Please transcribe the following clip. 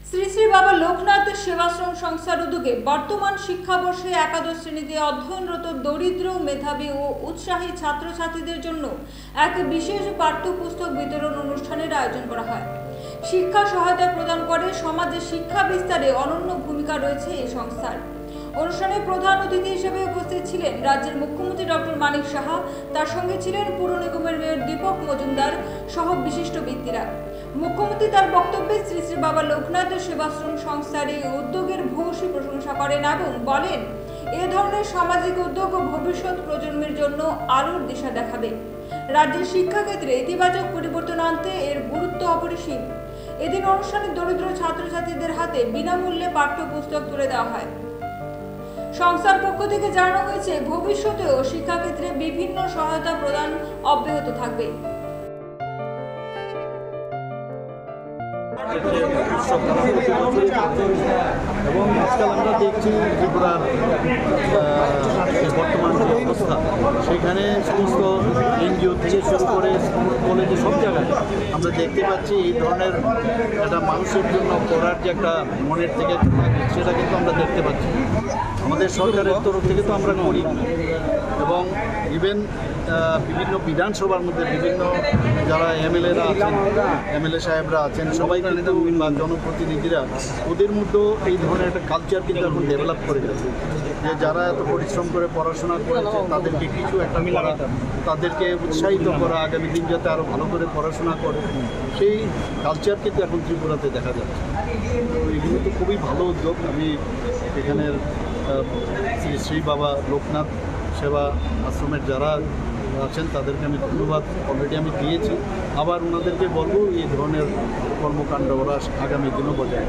শ্রী শ্রী বাবা লোকনাথ সেবাশ্রম সংস্থার উদ্যোগে বর্তমান শিক্ষাবর্ষে একাদশ শ্রেণীতে অধ্যয়নরত দরিদ্র, মেধাবী ও উৎসাহী ছাত্রছাত্রীদের জন্য এক বিশেষ পাঠ্যপুস্তক বিতরণ অনুষ্ঠানের আয়োজন করা হয়। শিক্ষা সহায়তা প্রদান করে সমাজে শিক্ষা বিস্তারে অনন্য ভূমিকা রয়েছে এই সংস্থার। অনুষ্ঠানে প্রধান অতিথি হিসেবে উপস্থিত ছিলেন রাজ্যের মুখ্যমন্ত্রী ডক্টর মানিক সাহা, তার সঙ্গে ছিলেন পুর নিগমের মেয়র দীপক মজুমদার সহ বিশিষ্ট ব্যক্তিরা। মুখ্যমন্ত্রী তার বক্তব্যে শ্রী শ্রী বাবা লোকনাথ সেবাশ্রম সংস্থার এই উদ্যোগের ভূয়সী প্রশংসা করেন এবং বলেন, এ ধরনের সামাজিক উদ্যোগ ভবিষ্যৎ প্রজন্মের জন্য আলোর দিশা দেখাবে। রাজ্যের শিক্ষাক্ষেত্রে ইতিবাচক পরিবর্তন আনতে এর গুরুত্ব অপরিসীম। এদিন অনুষ্ঠানে দরিদ্র ছাত্রছাত্রীদের হাতে বিনামূল্যে পাঠ্যপুস্তক তুলে দেওয়া হয়। সংস্থার পক্ষ থেকে জানানো হয়েছে, ভবিষ্যতেও শিক্ষাক্ষেত্রে বিভিন্ন সহায়তা প্রদান অব্যাহত থাকবে। এবং আজকাল আমরা দেখছি ত্রিপুরার বর্তমান যে অবস্থা, সেখানে সমস্ত এনজিও থেকে শুরু করে স্কুল, কলেজে সব জায়গায় আমরা দেখতে পাচ্ছি এই ধরনের একটা মানুষের জন্য করার যে একটা মনের থেকে সেটা কিন্তু আমরা দেখতে পাচ্ছি। আমাদের সরকারের তরফ থেকে তো আমরা করি, এবং ইভেন বিভিন্ন বিধানসভার মধ্যে বিভিন্ন যারা এমএলএরা আছেন, এমএলএ সাহেবরা আছেন, সবাই কিন্তু বা জনপ্রতিনিধিরা ওদের মধ্যেও এই ধরনের একটা কালচার কিন্তু এখন ডেভেলপ করে গেছে, যে যারা এত পরিশ্রম করে পড়াশোনা করেছে তাদেরকে কিছু একটা করা, তাদেরকে উৎসাহিত করা, আগামী দিন যাতে আরও ভালো করে পড়াশোনা করে, সেই কালচার কিন্তু এখন ত্রিপুরাতে দেখা যাচ্ছে। তো এগুলো তো খুবই ভালো উদ্যোগ। আমি এখানের শ্রী শ্রী বাবা লোকনাথ সেবা আশ্রমের যারা আছেন তাদেরকে আমি ধন্যবাদ অলরেডি আমি দিয়েছি। আবার ওনাদেরকে বলবো এই ধরনের কর্মকাণ্ড ওরা আগামী দিনও বজায়।